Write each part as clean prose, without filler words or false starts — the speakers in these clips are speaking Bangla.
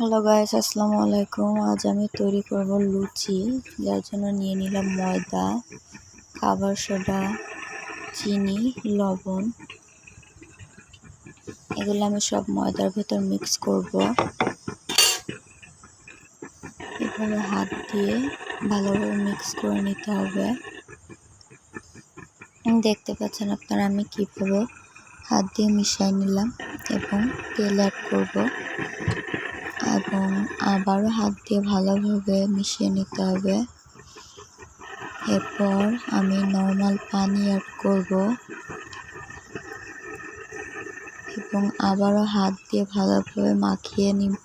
হ্যালো গাইস, আসসালামু আলাইকুম। আজ আমি তৈরি করব লুচি। যার জন্য নিয়ে নিলাম ময়দা, খাবার সোডা, চিনি, লবণ। এগুলো আমি সব ময়দার ভেতর মিক্স করব। এভাবে হাত দিয়ে ভালোভাবে মিক্স করে নিতে হবে। দেখতে পাচ্ছেন আপনারা আমি কিভাবে হাত দিয়ে মিশিয়ে নিলাম এবং তেল অ্যাড করব এবং আবারও হাত দিয়ে ভালোভাবে মিশিয়ে নিতে হবে। এরপর আমি নর্মাল পানি অ্যাড করব এবং আবারও হাত দিয়ে ভালোভাবে মাখিয়ে নিব।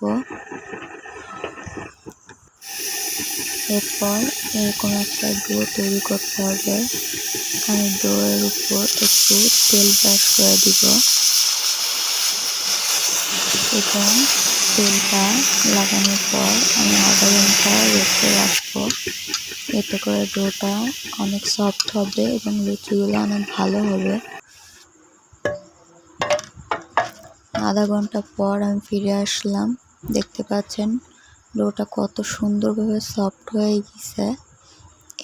এরপর এরকম একটা ডো তৈরি করতে হবে। আমি ডোয়ের উপর একটু তেল ব্রাশ করে দিব এবং তেলটা লাগানোর পর আমি আধা ঘন্টা রেখে রাখবো। এতে করে ডোটা অনেক সফট হবে এবং লুচিগুলো অনেক ভালো হবে। আধা ঘন্টা পর আমি ফিরে আসলাম। দেখতে পাচ্ছেন ডোটা কত সুন্দরভাবে সফট হয়ে গেছে।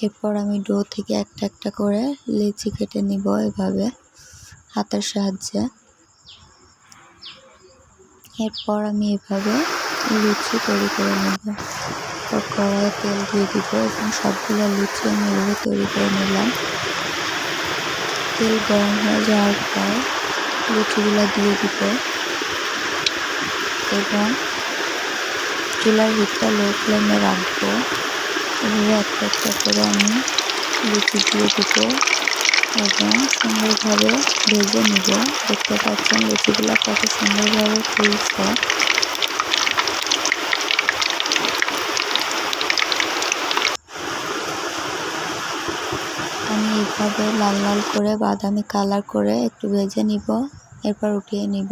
এরপর আমি ডো থেকে একটা একটা করে লিচি কেটে নিব এভাবে হাতের সাহায্যে। এরপর আমি এভাবে লুচি তৈরি করে নেব। কড়াইয়ে তেল দিয়ে দিব এবং সবগুলো লুচি আমি এভাবে তৈরি করে নিলাম। তেল গরম হয়ে যাওয়ার পর লুচিগুলো দিয়ে দিব এবং চুলার হিটটা লো ফ্লেমে রাখবো। এভাবে একটা একটা করে আমি লুচি দিয়ে দিব এবং সুন্দরভাবে ভেজে নিব। দেখতে পাচ্ছেন লুচিগুলো কত সুন্দরভাবে ফুলছে। আমি এইভাবে লাল লাল করে বাদামি কালার করে একটু ভেজে নিব, এরপর উঠিয়ে নিব।